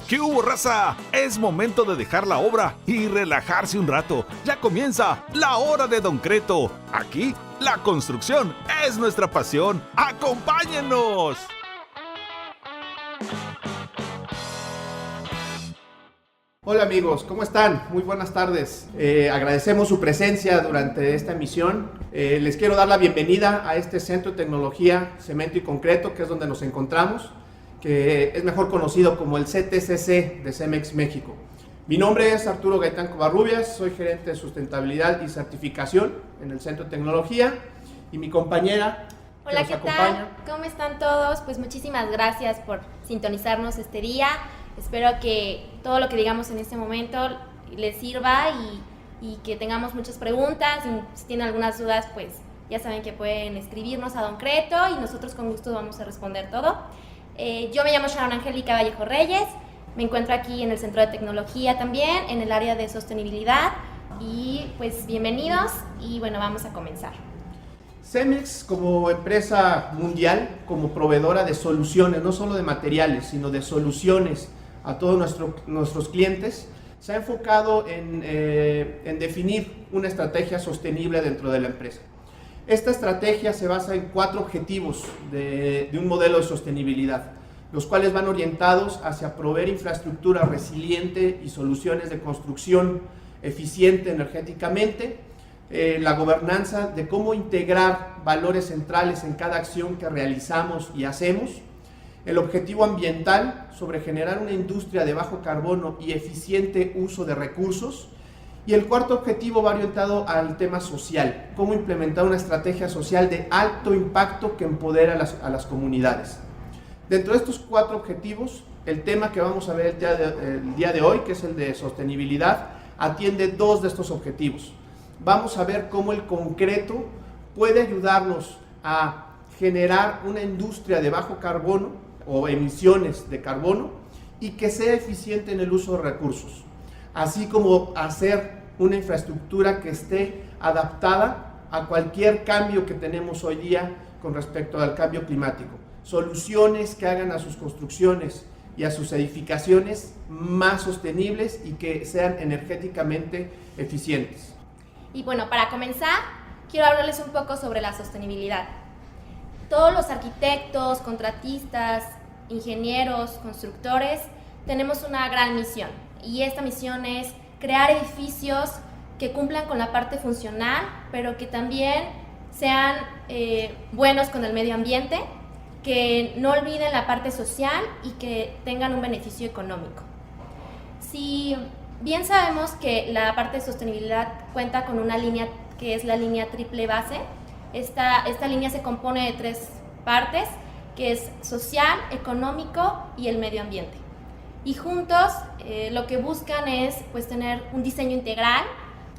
¿Qué hubo, raza? Es momento de dejar la obra y relajarse un rato. Ya comienza la hora de Don Creto. Aquí, la construcción es nuestra pasión. ¡Acompáñennos! Hola amigos, ¿cómo están? Muy buenas tardes. Agradecemos su presencia durante esta emisión. Les quiero dar la bienvenida a este Centro de Tecnología, Cemento y Concreto, que es donde nos encontramos, que es mejor conocido como el CTCC de Cemex México. Mi nombre es Arturo Gaitán Covarrubias, soy gerente de sustentabilidad y certificación en el Centro de Tecnología, y mi compañera Hola, que ¿qué nos acompaña. tal? ¿Cómo están todos? Pues muchísimas gracias por sintonizarnos este día. Espero que todo lo que digamos en este momento les sirva y que tengamos muchas preguntas. Y si tienen algunas dudas, pues ya saben que pueden escribirnos a Don Creto y nosotros con gusto vamos a responder todo. Yo me llamo Sharon Angélica Vallejo Reyes, me encuentro aquí en el Centro de Tecnología también, en el área de sostenibilidad, y pues bienvenidos y bueno, vamos a comenzar. Cemex, como empresa mundial, como proveedora de soluciones, no solo de materiales, sino de soluciones a todos nuestros clientes, se ha enfocado en definir una estrategia sostenible dentro de la empresa. Esta estrategia se basa en 4 objetivos de un modelo de sostenibilidad, los cuales van orientados hacia proveer infraestructura resiliente y soluciones de construcción eficiente energéticamente, la gobernanza de cómo integrar valores centrales en cada acción que realizamos y hacemos, el objetivo ambiental sobre generar una industria de bajo carbono y eficiente uso de recursos, y el cuarto objetivo va orientado al tema social, cómo implementar una estrategia social de alto impacto que empodera a las comunidades. Dentro de estos 4 objetivos, el tema que vamos a ver el día de hoy, que es el de sostenibilidad, atiende 2 de estos objetivos. Vamos a ver cómo el concreto puede ayudarnos a generar una industria de bajo carbono o emisiones de carbono y que sea eficiente en el uso de recursos, así como hacer una infraestructura que esté adaptada a cualquier cambio que tenemos hoy día con respecto al cambio climático. Soluciones que hagan a sus construcciones y a sus edificaciones más sostenibles y que sean energéticamente eficientes. Y bueno, para comenzar, quiero hablarles un poco sobre la sostenibilidad. Todos los arquitectos, contratistas, ingenieros, constructores, tenemos una gran misión. Y esta misión es crear edificios que cumplan con la parte funcional, pero que también sean buenos con el medio ambiente, que no olviden la parte social y que tengan un beneficio económico. Si bien sabemos que la parte de sostenibilidad cuenta con una línea que es la línea triple base, esta línea se compone de 3 partes, que es social, económico y el medio ambiente. Y juntos lo que buscan es pues tener un diseño integral.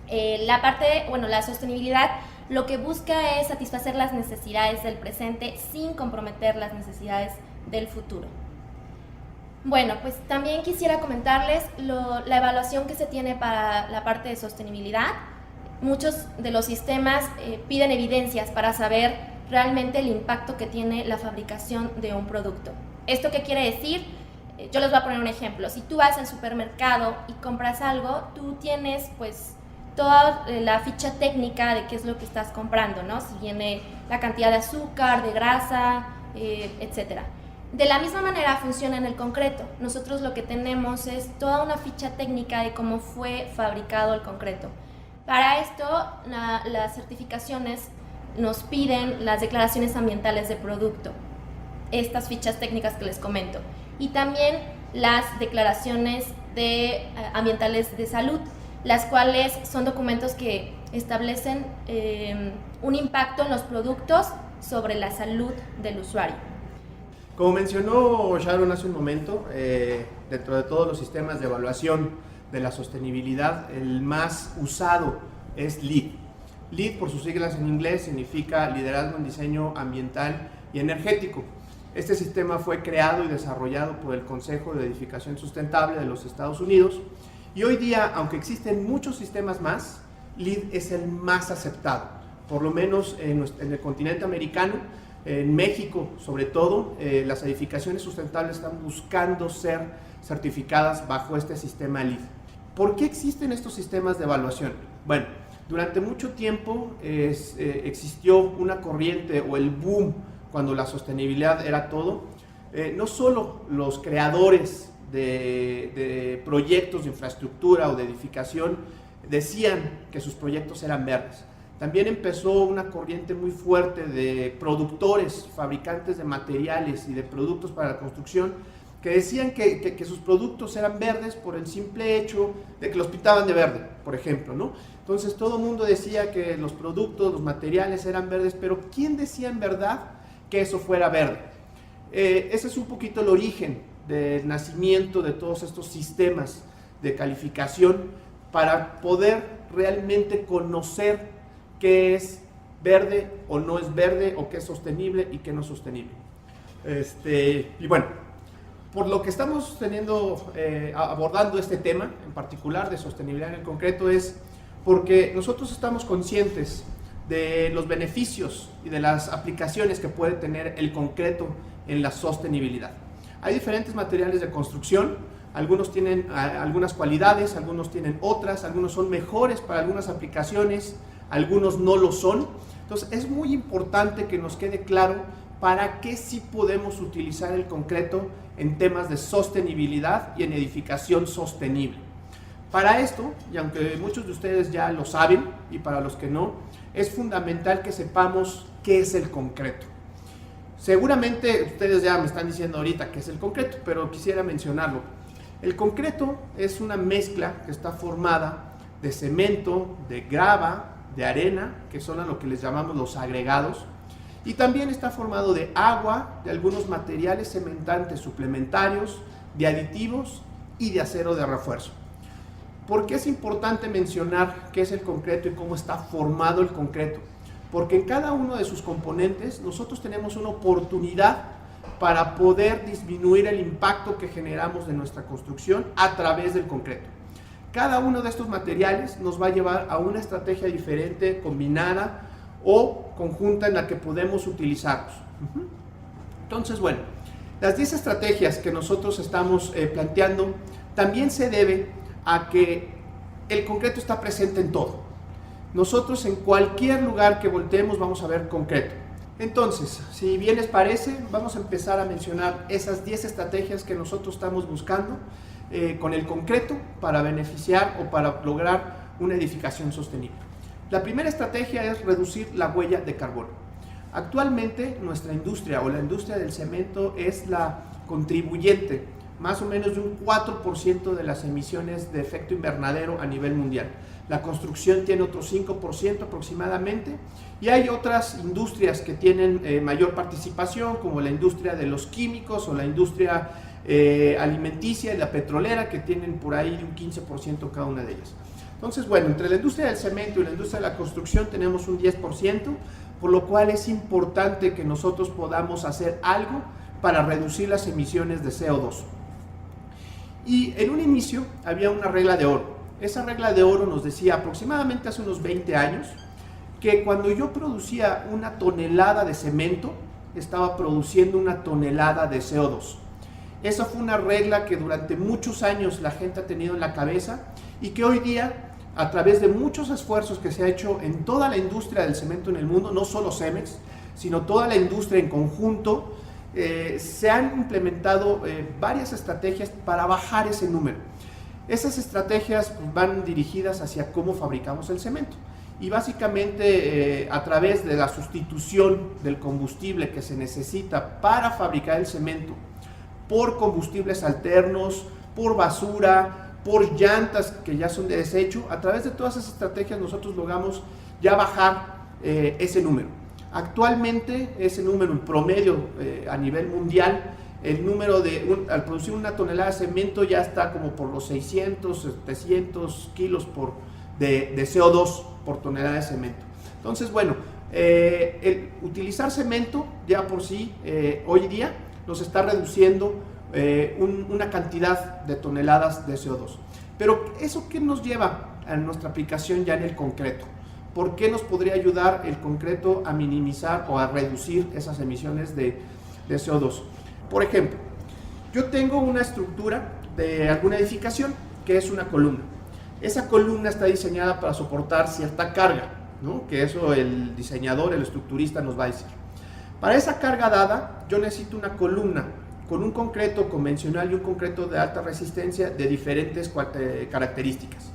La sostenibilidad lo que busca es satisfacer las necesidades del presente sin comprometer las necesidades del futuro. Bueno, pues también quisiera comentarles la evaluación que se tiene para la parte de sostenibilidad. Muchos de los sistemas piden evidencias para saber realmente el impacto que tiene la fabricación de un producto. ¿Esto qué quiere decir? Yo les voy a poner un ejemplo. Si tú vas al supermercado y compras algo, tú tienes pues toda la ficha técnica de qué es lo que estás comprando, ¿no? Si viene la cantidad de azúcar, de grasa, etc. De la misma manera funciona en el concreto. Nosotros lo que tenemos es toda una ficha técnica de cómo fue fabricado el concreto. Para esto, las certificaciones nos piden las declaraciones ambientales de producto, estas fichas técnicas que les comento, y también las declaraciones ambientales de salud, las cuales son documentos que establecen un impacto en los productos sobre la salud del usuario. Como mencionó Sharon hace un momento, dentro de todos los sistemas de evaluación de la sostenibilidad, el más usado es LEED. LEED, por sus siglas en inglés, significa Liderazgo en Diseño Ambiental y Energético. Este sistema fue creado y desarrollado por el Consejo de Edificación Sustentable de los Estados Unidos, y hoy día, aunque existen muchos sistemas más, LEED es el más aceptado, por lo menos en el continente americano. En México, sobre todo, las edificaciones sustentables están buscando ser certificadas bajo este sistema LEED. ¿Por qué existen estos sistemas de evaluación? Bueno, durante mucho tiempo existió una corriente o el boom cuando la sostenibilidad era todo. No solo los creadores de proyectos de infraestructura o de edificación decían que sus proyectos eran verdes. También empezó una corriente muy fuerte de productores, fabricantes de materiales y de productos para la construcción que decían que sus productos eran verdes por el simple hecho de que los pintaban de verde, por ejemplo, ¿no? Entonces todo el mundo decía que los productos, los materiales eran verdes, pero ¿quién decía en verdad que eso fuera verde? Ese es un poquito el origen del nacimiento de todos estos sistemas de calificación para poder realmente conocer qué es verde o no es verde, o qué es sostenible y qué no es sostenible. Y bueno, por lo que estamos abordando este tema en particular de sostenibilidad en el concreto es porque nosotros estamos conscientes de los beneficios y de las aplicaciones que puede tener el concreto en la sostenibilidad. Hay diferentes materiales de construcción, algunos tienen algunas cualidades, algunos tienen otras, algunos son mejores para algunas aplicaciones, algunos no lo son. Entonces es muy importante que nos quede claro para qué sí podemos utilizar el concreto en temas de sostenibilidad y en edificación sostenible. Para esto, y aunque muchos de ustedes ya lo saben, y para los que no, es fundamental que sepamos qué es el concreto. Seguramente ustedes ya me están diciendo ahorita qué es el concreto, pero quisiera mencionarlo. El concreto es una mezcla que está formada de cemento, de grava, de arena, que son a lo que les llamamos los agregados, y también está formado de agua, de algunos materiales cementantes suplementarios, de aditivos y de acero de refuerzo. ¿Por qué es importante mencionar qué es el concreto y cómo está formado el concreto? Porque en cada uno de sus componentes nosotros tenemos una oportunidad para poder disminuir el impacto que generamos de nuestra construcción a través del concreto. Cada uno de estos materiales nos va a llevar a una estrategia diferente, combinada o conjunta en la que podemos utilizarlos. Entonces, bueno, las 10 estrategias que nosotros estamos planteando también se debe a que el concreto está presente en todo. Nosotros en cualquier lugar que volteemos vamos a ver concreto. Entonces, si bien les parece, vamos a empezar a mencionar esas 10 estrategias que nosotros estamos buscando con el concreto para beneficiar o para lograr una edificación sostenible. La primera estrategia es reducir la huella de carbono. Actualmente nuestra industria o la industria del cemento es la contribuyente más o menos de un 4% de las emisiones de efecto invernadero a nivel mundial. La construcción tiene otro 5% aproximadamente, y hay otras industrias que tienen mayor participación, como la industria de los químicos o la industria alimenticia y la petrolera, que tienen por ahí un 15% cada una de ellas. Entonces, bueno, entre la industria del cemento y la industria de la construcción tenemos un 10%, por lo cual es importante que nosotros podamos hacer algo para reducir las emisiones de CO2. Y en un inicio había una regla de oro. Esa regla de oro nos decía aproximadamente hace unos 20 años que cuando yo producía una tonelada de cemento, estaba produciendo una tonelada de CO2. Esa fue una regla que durante muchos años la gente ha tenido en la cabeza y que hoy día, a través de muchos esfuerzos que se ha hecho en toda la industria del cemento en el mundo, no solo Cemex, sino toda la industria en conjunto, se han implementado varias estrategias para bajar ese número. Esas estrategias van dirigidas hacia cómo fabricamos el cemento y básicamente a través de la sustitución del combustible que se necesita para fabricar el cemento por combustibles alternos, por basura, por llantas que ya son de desecho. A través de todas esas estrategias nosotros logramos ya bajar ese número. Actualmente ese número en promedio a nivel mundial, el número al producir una tonelada de cemento ya está como por los 600, 700 kilos de CO2 por tonelada de cemento. Entonces, bueno, el utilizar cemento ya por sí hoy día nos está reduciendo una cantidad de toneladas de CO2. Pero ¿eso qué nos lleva a nuestra aplicación ya en el concreto? ¿Por qué nos podría ayudar el concreto a minimizar o a reducir esas emisiones de CO2? Por ejemplo, yo tengo una estructura de alguna edificación, que es una columna. Esa columna está diseñada para soportar cierta carga, ¿no? Que eso el diseñador, el estructurista nos va a decir. Para esa carga dada, yo necesito una columna con un concreto convencional y un concreto de alta resistencia de diferentes características.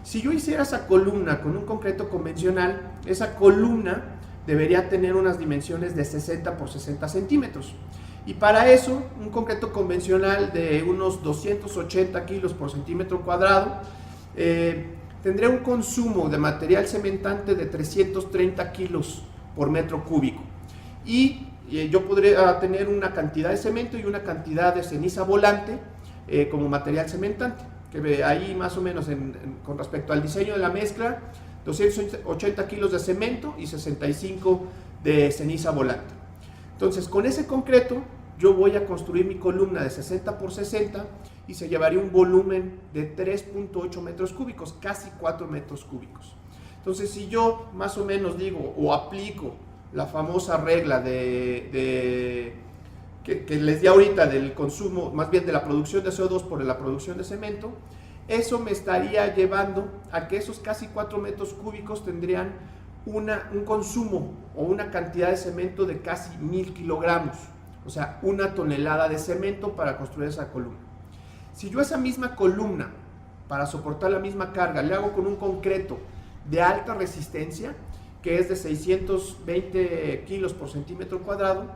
Si yo hiciera esa columna con un concreto convencional, esa columna debería tener unas dimensiones de 60 por 60 centímetros. Y para eso, un concreto convencional de unos 280 kilos por centímetro cuadrado tendría un consumo de material cementante de 330 kilos por metro cúbico. Y yo podría tener una cantidad de cemento y una cantidad de ceniza volante como material cementante. Que ahí más o menos con respecto al diseño de la mezcla, 280 kilos de cemento y 65 de ceniza volante. Entonces, con ese concreto yo voy a construir mi columna de 60 por 60 y se llevaría un volumen de 3.8 metros cúbicos, casi 4 metros cúbicos. Entonces, si yo más o menos digo o aplico la famosa regla que les di ahorita del consumo, más bien de la producción de CO2 por la producción de cemento, eso me estaría llevando a que esos casi 4 metros cúbicos tendrían un consumo o una cantidad de cemento de casi 1000 kilogramos, o sea, 1 tonelada de cemento para construir esa columna. Si yo esa misma columna, para soportar la misma carga, le hago con un concreto de alta resistencia, que es de 620 kilos por centímetro cuadrado,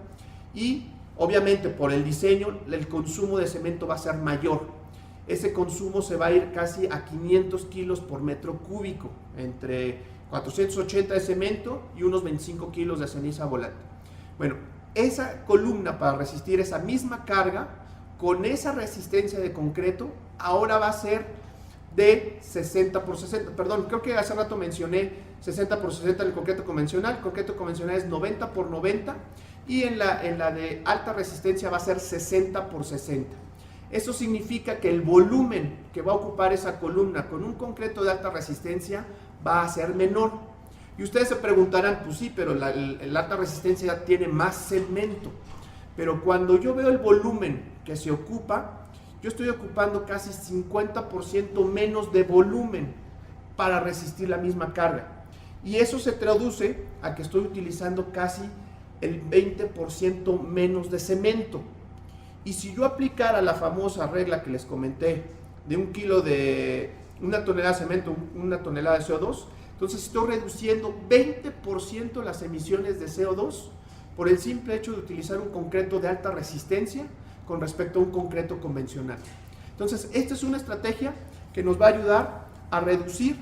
y obviamente por el diseño el consumo de cemento va a ser mayor. Ese consumo se va a ir casi a 500 kilos por metro cúbico, entre 480 de cemento y unos 25 kilos de ceniza volante. Bueno, esa columna para resistir esa misma carga, con esa resistencia de concreto, ahora va a ser de 60 por 60. Perdón, creo que hace rato mencioné 60 por 60 el concreto convencional. El concreto convencional es 90 por 90 y en la de alta resistencia va a ser 60 por 60. Eso significa que el volumen que va a ocupar esa columna con un concreto de alta resistencia va a ser menor. Y ustedes se preguntarán, pues sí, pero la alta resistencia tiene más cemento. Pero cuando yo veo el volumen que se ocupa, yo estoy ocupando casi 50% menos de volumen para resistir la misma carga. Y eso se traduce a que estoy utilizando casi el 20% menos de cemento. Y si yo aplicara la famosa regla que les comenté de una tonelada de cemento, una tonelada de CO2, entonces estoy reduciendo 20% las emisiones de CO2 por el simple hecho de utilizar un concreto de alta resistencia con respecto a un concreto convencional. Entonces, esta es una estrategia que nos va a ayudar a reducir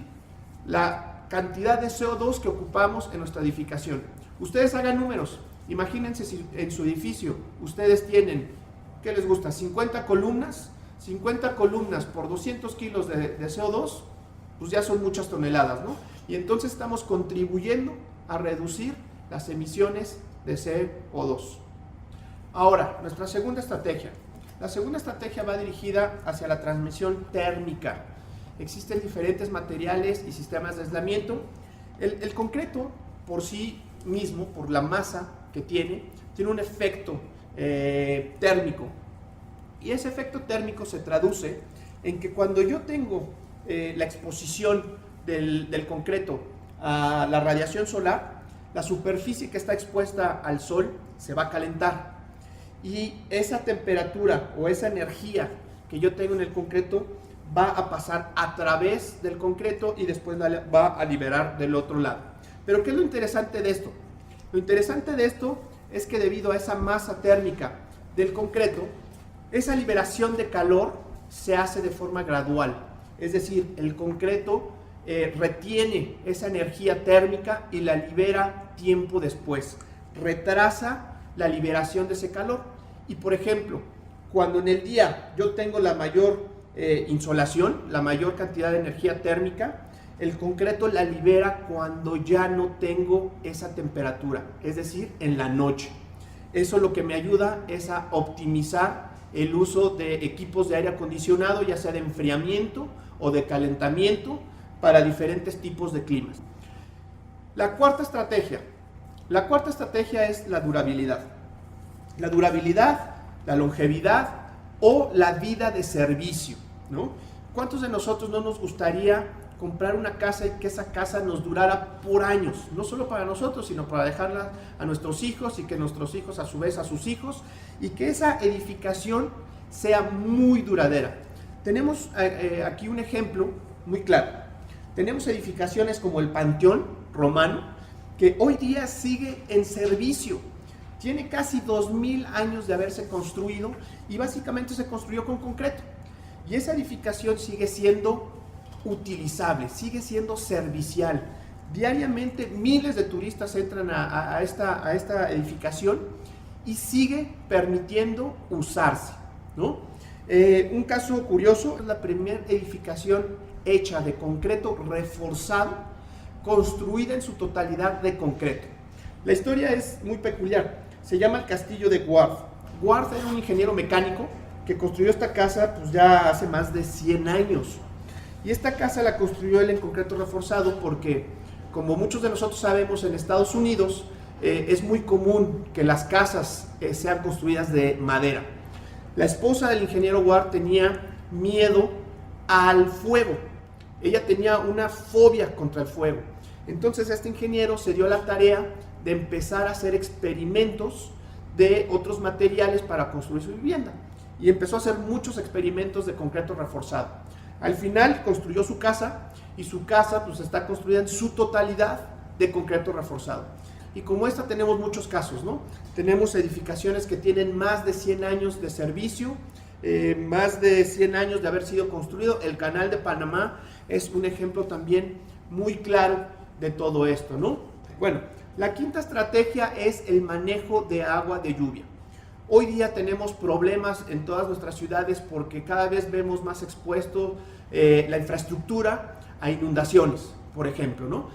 la cantidad de CO2 que ocupamos en nuestra edificación. Ustedes hagan números. Imagínense si en su edificio ustedes tienen, ¿qué les gusta? 50 columnas. 50 columnas por 200 kilos de CO2, pues ya son muchas toneladas, ¿no? Y entonces estamos contribuyendo a reducir las emisiones de CO2. Ahora, nuestra segunda estrategia. La segunda estrategia va dirigida hacia la transmisión térmica. Existen diferentes materiales y sistemas de aislamiento. El concreto por sí mismo, por la masa que tiene un efecto térmico. Y ese efecto térmico se traduce en que cuando yo tengo la exposición del concreto a la radiación solar, la superficie que está expuesta al sol se va a calentar. Y esa temperatura o esa energía que yo tengo en el concreto va a pasar a través del concreto y después la va a liberar del otro lado. Pero ¿qué es lo interesante de esto? Lo interesante de esto es que debido a esa masa térmica del concreto, esa liberación de calor se hace de forma gradual. Es decir, el concreto retiene esa energía térmica y la libera tiempo después. Retrasa la liberación de ese calor. Y por ejemplo, cuando en el día yo tengo la mayor insolación, la mayor cantidad de energía térmica, el concreto la libera cuando ya no tengo esa temperatura, es decir, en la noche. Eso lo que me ayuda es a optimizar el uso de equipos de aire acondicionado, ya sea de enfriamiento o de calentamiento para diferentes tipos de climas. La cuarta estrategia es la durabilidad. La durabilidad, la longevidad, o la vida de servicio, ¿no? ¿Cuántos de nosotros no nos gustaría comprar una casa y que esa casa nos durara por años? No solo para nosotros, sino para dejarla a nuestros hijos y que nuestros hijos a su vez a sus hijos, y que esa edificación sea muy duradera. Tenemos aquí un ejemplo muy claro. Tenemos edificaciones como el Panteón Romano, que hoy día sigue en servicio. Tiene casi 2000 años de haberse construido y básicamente se construyó con concreto. Y esa edificación sigue siendo utilizable, sigue siendo servicial. Diariamente miles de turistas entran a esta edificación y sigue permitiendo usarse, ¿no? Un caso curioso es la primera edificación hecha de concreto reforzado, construida en su totalidad de concreto. La historia es muy peculiar. Se llama el Castillo de Guard. Guard era un ingeniero mecánico que construyó esta casa pues ya hace más de 100 años. Y esta casa la construyó él en concreto reforzado porque, como muchos de nosotros sabemos, en Estados Unidos es muy común que las casas sean construidas de madera. La esposa del ingeniero Ward tenía miedo al fuego. Ella tenía una fobia contra el fuego. Entonces este ingeniero se dio la tarea de empezar a hacer experimentos de otros materiales para construir su vivienda. Y empezó a hacer muchos experimentos de concreto reforzado. Al final construyó su casa y su casa pues está construida en su totalidad de concreto reforzado. Y como esta tenemos muchos casos, ¿no? Tenemos edificaciones que tienen más de 100 años de servicio, más de 100 años de haber sido construido. El Canal de Panamá es un ejemplo también muy claro de todo esto, ¿no? Bueno, la quinta estrategia es el manejo de agua de lluvia. Hoy día tenemos problemas en todas nuestras ciudades porque cada vez vemos más expuesto la infraestructura a inundaciones, por ejemplo, ¿no?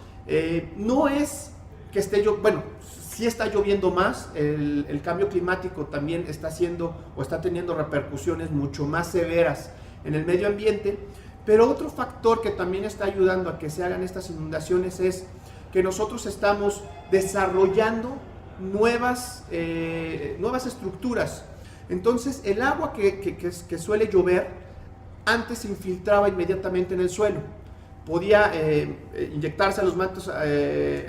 No es que esté bueno, sí está lloviendo más, el cambio climático también está haciendo o está teniendo repercusiones mucho más severas en el medio ambiente, pero otro factor que también está ayudando a que se hagan estas inundaciones es que nosotros estamos desarrollando nuevas estructuras. Entonces el agua que suele llover antes se infiltraba inmediatamente en el suelo, podía inyectarse a los mantos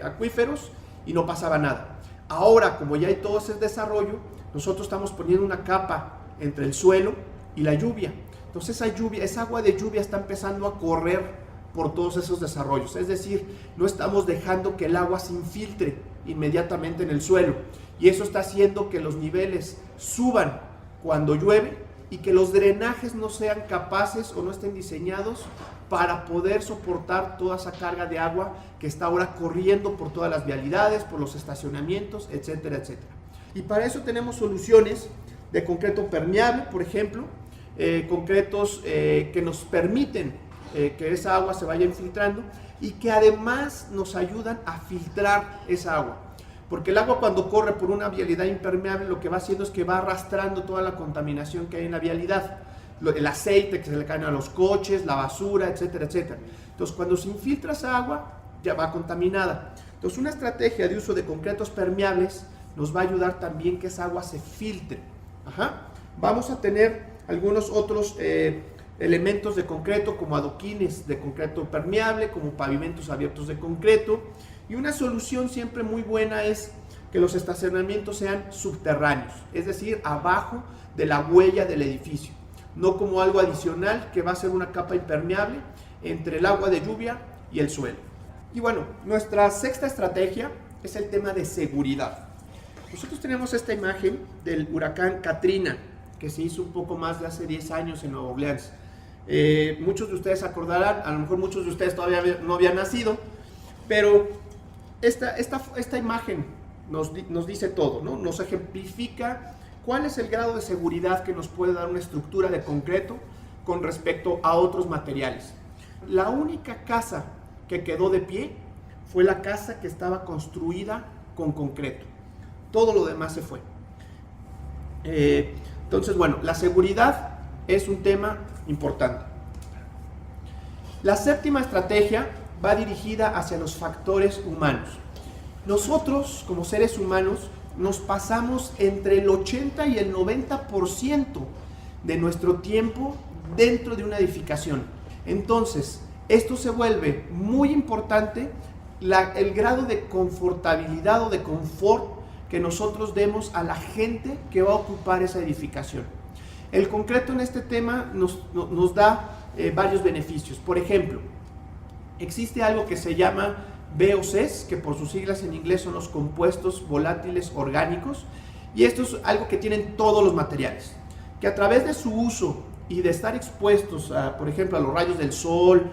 acuíferos y no pasaba nada. Ahora, como ya hay todo ese desarrollo, nosotros estamos poniendo una capa entre el suelo y la lluvia. Entonces esa agua de lluvia está empezando a correr por todos esos desarrollos. Es decir, no estamos dejando que el agua se infiltre inmediatamente en el suelo. Y eso está haciendo que los niveles suban cuando llueve y que los drenajes no sean capaces o no estén diseñados para poder soportar toda esa carga de agua que está ahora corriendo por todas las vialidades, por los estacionamientos, etcétera, etcétera. Y para eso tenemos soluciones de concreto permeable, por ejemplo, concretos que nos permiten que esa agua se vaya infiltrando y que además nos ayudan a filtrar esa agua. Porque el agua cuando corre por una vialidad impermeable lo que va haciendo es que va arrastrando toda la contaminación que hay en la vialidad. El aceite que se le cae a los coches, la basura, etcétera, etcétera. Entonces cuando se infiltra esa agua ya va contaminada. Entonces una estrategia de uso de concretos permeables nos va a ayudar también que esa agua se filtre. Vamos a tener algunos otros elementos de concreto como adoquines de concreto permeable, como pavimentos abiertos de concreto. Y una solución siempre muy buena es que los estacionamientos sean subterráneos, es decir, abajo de la huella del edificio, no como algo adicional que va a ser una capa impermeable entre el agua de lluvia y el suelo. Y bueno, nuestra sexta estrategia es el tema de seguridad. Nosotros tenemos esta imagen del huracán Katrina, que se hizo un poco más de hace 10 años en Nueva Orleans. Muchos de ustedes acordarán, a lo mejor muchos de ustedes todavía no habían nacido, pero esta imagen nos dice todo, ¿no? Nos ejemplifica cuál es el grado de seguridad que nos puede dar una estructura de concreto con respecto a otros materiales. La única casa que quedó de pie fue la casa que estaba construida con concreto. Todo lo demás se fue. Entonces, bueno, la seguridad es un tema importante. La séptima estrategia va dirigida hacia los factores humanos. Nosotros, como seres humanos, nos pasamos entre el 80 y el 90% de nuestro tiempo dentro de una edificación. Entonces, esto se vuelve muy importante, el grado de confortabilidad o de confort que nosotros demos a la gente que va a ocupar esa edificación. El concreto en este tema nos da varios beneficios. Por ejemplo, existe algo que se llama VOCs, que por sus siglas en inglés son los compuestos volátiles orgánicos, y esto es algo que tienen todos los materiales, que a través de su uso y de estar expuestos, por ejemplo, a los rayos del sol,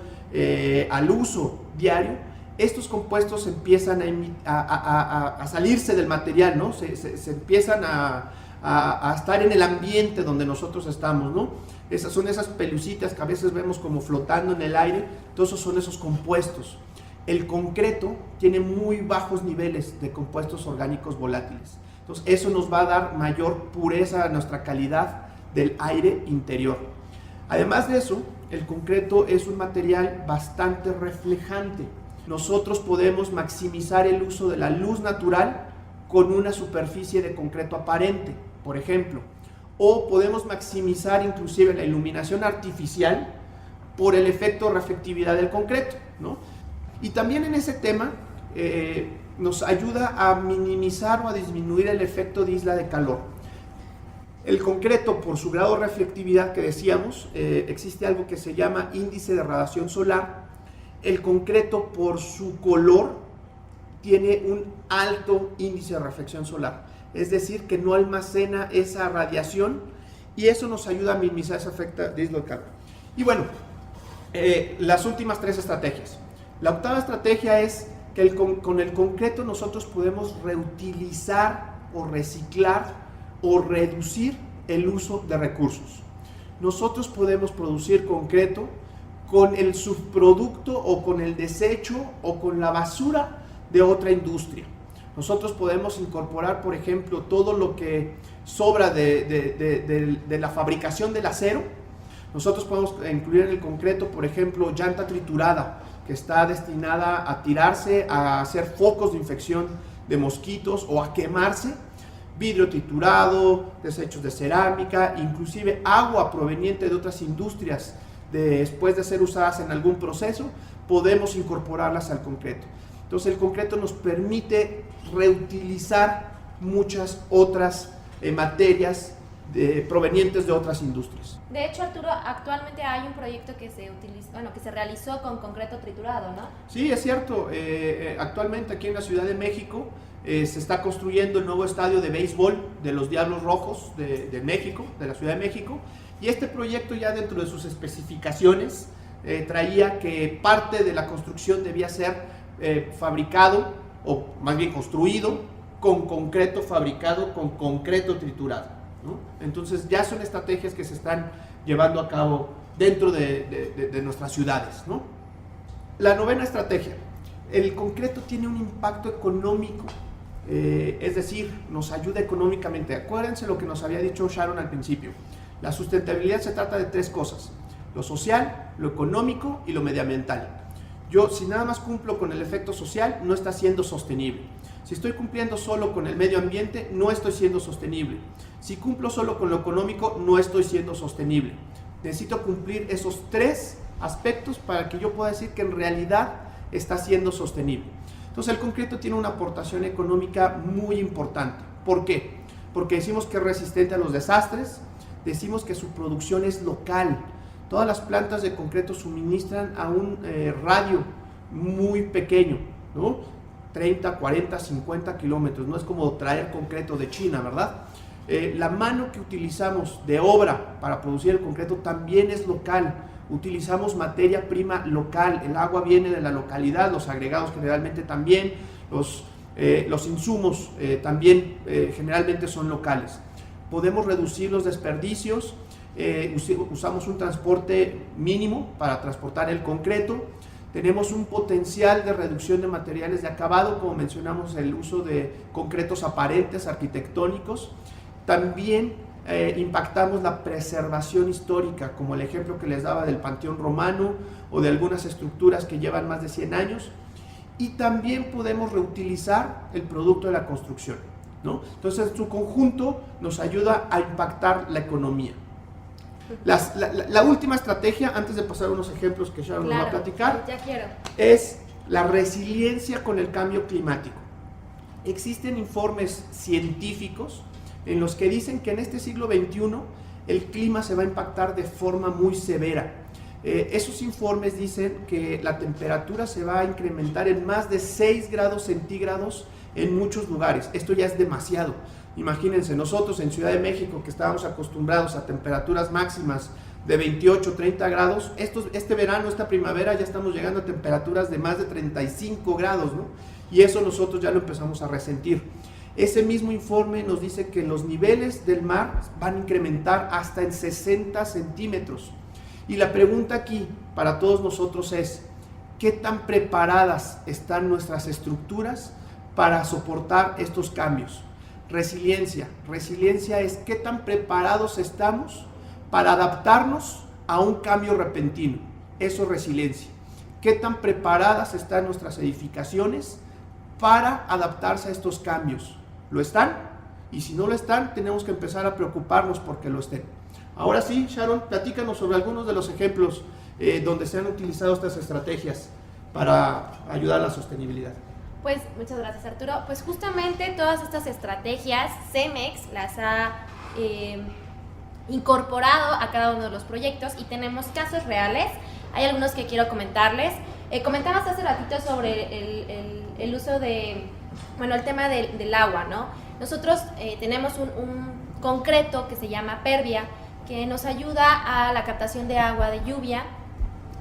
al uso diario, estos compuestos empiezan a salirse del material, ¿no? Se empiezan a estar en el ambiente donde nosotros estamos, ¿no? Son esas pelucitas que a veces vemos como flotando en el aire, todos esos son esos compuestos. El concreto tiene muy bajos niveles de compuestos orgánicos volátiles. Entonces, eso nos va a dar mayor pureza a nuestra calidad del aire interior. Además de eso, el concreto es un material bastante reflejante. Nosotros podemos maximizar el uso de la luz natural con una superficie de concreto aparente, por ejemplo. O podemos maximizar inclusive la iluminación artificial por el efecto de reflectividad del concreto, ¿no? Y también en ese tema nos ayuda a minimizar o a disminuir el efecto de isla de calor. El concreto, por su grado de reflectividad que decíamos, existe algo que se llama índice de radiación solar. El concreto, por su color, tiene un alto índice de reflexión solar. Es decir, que no almacena esa radiación y eso nos ayuda a minimizar ese efecto de isla de calor. Y bueno, las últimas 3 estrategias. La octava estrategia es que con el concreto nosotros podemos reutilizar o reciclar o reducir el uso de recursos. Nosotros podemos producir concreto con el subproducto o con el desecho o con la basura de otra industria. Nosotros podemos incorporar, por ejemplo, todo lo que sobra de la fabricación del acero. Nosotros podemos incluir en el concreto, por ejemplo, llanta triturada, que está destinada a tirarse, a hacer focos de infección de mosquitos o a quemarse, vidrio triturado, desechos de cerámica, inclusive agua proveniente de otras industrias, después de ser usadas en algún proceso, podemos incorporarlas al concreto. Entonces el concreto nos permite reutilizar muchas otras materias provenientes de otras industrias. De hecho, Arturo, actualmente hay un proyecto que se realizó con concreto triturado, ¿no? Sí, es cierto. Actualmente aquí en la Ciudad de México se está construyendo el nuevo estadio de béisbol de los Diablos Rojos de México, de la Ciudad de México, y este proyecto ya dentro de sus especificaciones traía que parte de la construcción debía ser fabricado, o más bien construido, con concreto fabricado con concreto triturado, ¿no? Entonces ya son estrategias que se están llevando a cabo dentro de nuestras ciudades, ¿no? La novena estrategia, el concreto tiene un impacto económico, es decir, nos ayuda económicamente. Acuérdense lo que nos había dicho Sharon al principio. La sustentabilidad se trata de 3 cosas: lo social, lo económico y lo medioambiental. Yo, si nada más cumplo con el efecto social, no está siendo sostenible. Si estoy cumpliendo solo con el medio ambiente, no estoy siendo sostenible. Si cumplo solo con lo económico, no estoy siendo sostenible. Necesito cumplir esos 3 aspectos para que yo pueda decir que en realidad está siendo sostenible. Entonces el concreto tiene una aportación económica muy importante. ¿Por qué? Porque decimos que es resistente a los desastres, decimos que su producción es local. Todas las plantas de concreto suministran a un radio muy pequeño, ¿no? 30, 40, 50 kilómetros. No es como traer concreto de China, ¿verdad? La mano que utilizamos de obra para producir el concreto también es local. Utilizamos materia prima local. El agua viene de la localidad, los agregados generalmente también, los insumos también generalmente son locales. Podemos reducir los desperdicios. Usamos un transporte mínimo para transportar el concreto. Tenemos un potencial de reducción de materiales de acabado, como mencionamos, el uso de concretos aparentes, arquitectónicos. También impactamos la preservación histórica, como el ejemplo que les daba del Panteón Romano o de algunas estructuras que llevan más de 100 años. Y también podemos reutilizar el producto de la construcción, ¿no? Entonces, en su conjunto nos ayuda a impactar la economía. La última estrategia, antes de pasar unos ejemplos que Sharon nos va a platicar, ya quiero, es la resiliencia con el cambio climático. Existen informes científicos en los que dicen que en este siglo XXI el clima se va a impactar de forma muy severa. Esos informes dicen que la temperatura se va a incrementar en más de 6 grados centígrados en muchos lugares. Esto ya es demasiado. Imagínense, nosotros en Ciudad de México, que estábamos acostumbrados a temperaturas máximas de 28, 30 grados, este verano, esta primavera, ya estamos llegando a temperaturas de más de 35 grados, ¿no? Y eso nosotros ya lo empezamos a resentir. Ese mismo informe nos dice que los niveles del mar van a incrementar hasta en 60 centímetros. Y la pregunta aquí para todos nosotros es, ¿qué tan preparadas están nuestras estructuras para soportar estos cambios? Resiliencia es qué tan preparados estamos para adaptarnos a un cambio repentino. Eso es resiliencia. ¿Qué tan preparadas están nuestras edificaciones para adaptarse a estos cambios? ¿Lo están? Y si no lo están, tenemos que empezar a preocuparnos porque lo estén. Ahora sí, Sharon, platícanos sobre algunos de los ejemplos donde se han utilizado estas estrategias para ayudar a la sostenibilidad. Pues muchas gracias, Arturo. Pues justamente todas estas estrategias CEMEX las ha incorporado a cada uno de los proyectos y tenemos casos reales. Hay algunos que quiero comentarles. Comentabas hace ratito sobre el uso de, bueno, el tema del agua, ¿no? Nosotros tenemos un concreto que se llama Pervia, que nos ayuda a la captación de agua de lluvia,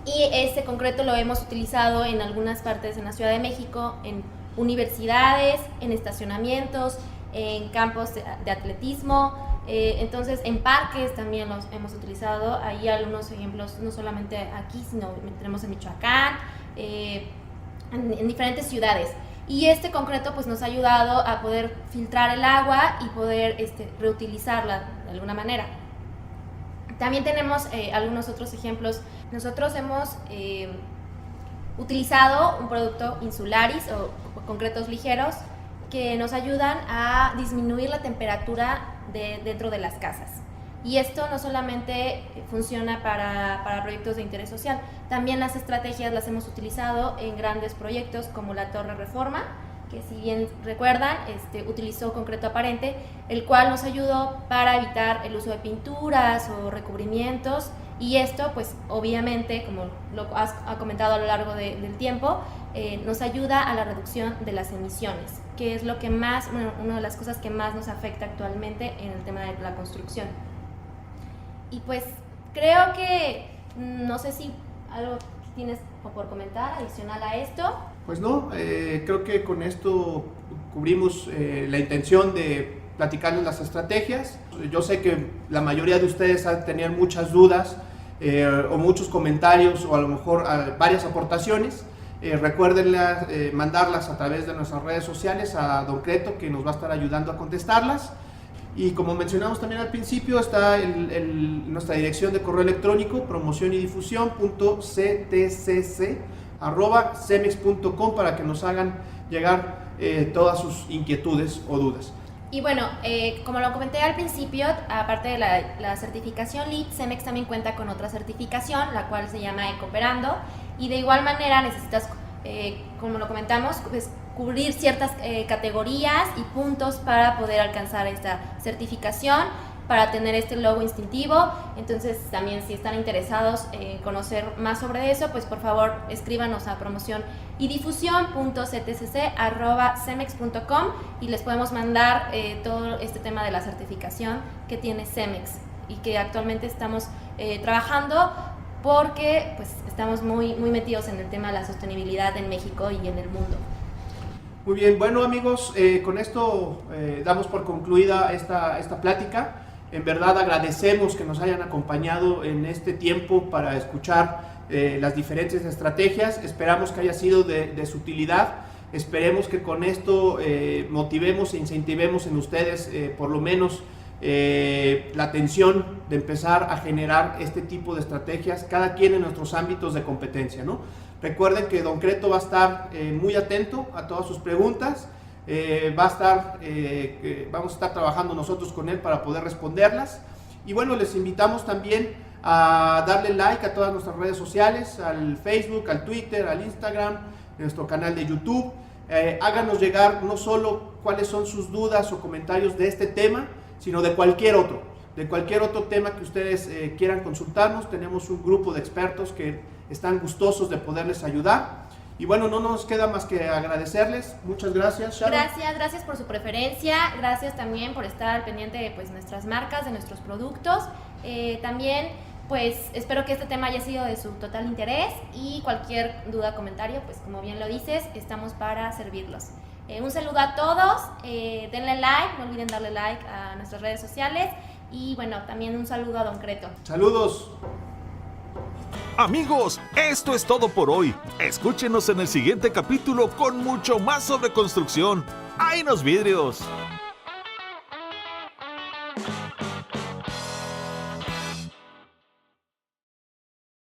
y este concreto lo hemos utilizado en algunas partes en la Ciudad de México, en universidades, en estacionamientos, en campos de atletismo, entonces en parques también los hemos utilizado. Hay algunos ejemplos, no solamente aquí, sino tenemos en Michoacán, en diferentes ciudades. Y este concreto pues nos ha ayudado a poder filtrar el agua y poder reutilizarla de alguna manera. También tenemos algunos otros ejemplos. Nosotros hemos utilizado un producto Insularis o concretos ligeros que nos ayudan a disminuir la temperatura dentro de las casas. Y esto no solamente funciona para proyectos de interés social, también las estrategias las hemos utilizado en grandes proyectos como la Torre Reforma, que si bien recuerdan, utilizó concreto aparente, el cual nos ayudó para evitar el uso de pinturas o recubrimientos, y esto pues obviamente, como lo has comentado a lo largo del tiempo, nos ayuda a la reducción de las emisiones, que es lo que más, bueno, una de las cosas que más nos afecta actualmente en el tema de la construcción. Y pues creo que, no sé si algo tienes por comentar adicional a esto. Pues no, creo que con esto cubrimos la intención de platicarles las estrategias. Yo sé que la mayoría de ustedes han tenido muchas dudas o muchos comentarios o a lo mejor varias aportaciones. Recuerden mandarlas a través de nuestras redes sociales a Don Creto, que nos va a estar ayudando a contestarlas. Y como mencionamos también al principio, está nuestra dirección de correo electrónico, promocionydifusión.ctcc@cemex.com, para que nos hagan llegar todas sus inquietudes o dudas. Y bueno, como lo comenté al principio, aparte de la certificación LEED, CEMEX también cuenta con otra certificación, la cual se llama Ecoperando, y de igual manera necesitas, como lo comentamos, pues, cubrir ciertas categorías y puntos para poder alcanzar esta certificación, para tener este logo instintivo. Entonces también, si están interesados en conocer más sobre eso, pues por favor escríbanos a promocionydifusión.ctcc@cemex.com y les podemos mandar todo este tema de la certificación que tiene CEMEX y que actualmente estamos trabajando, porque pues estamos muy metidos en el tema de la sostenibilidad en México y en el mundo. Muy bien, bueno amigos, con esto damos por concluida esta plática. En verdad agradecemos que nos hayan acompañado en este tiempo para escuchar las diferentes estrategias. Esperamos que haya sido de su utilidad. Esperemos que con esto motivemos e incentivemos en ustedes por lo menos la atención de empezar a generar este tipo de estrategias, cada quien en nuestros ámbitos de competencia, ¿no? Recuerden que Don Creto va a estar muy atento a todas sus preguntas, vamos a estar trabajando nosotros con él para poder responderlas, Y bueno, les invitamos también a darle like a todas nuestras redes sociales, al Facebook, al Twitter, al Instagram, nuestro canal de YouTube. Háganos llegar no solo cuáles son sus dudas o comentarios de este tema, sino de cualquier otro tema que ustedes quieran consultarnos. Tenemos un grupo de expertos que están gustosos de poderles ayudar. Y bueno, no nos queda más que agradecerles. Muchas gracias, Sharon. Gracias por su preferencia. Gracias también por estar al pendiente de nuestras marcas, de nuestros productos. También, pues, espero que este tema haya sido de su total interés y cualquier duda, comentario, pues, como bien lo dices, estamos para servirlos. Un saludo a todos. Denle like, no olviden darle like a nuestras redes sociales. Y bueno, también un saludo a Don Creto. Saludos. Amigos, esto es todo por hoy. Escúchenos en el siguiente capítulo con mucho más sobre construcción. ¡Ay, los vidrios!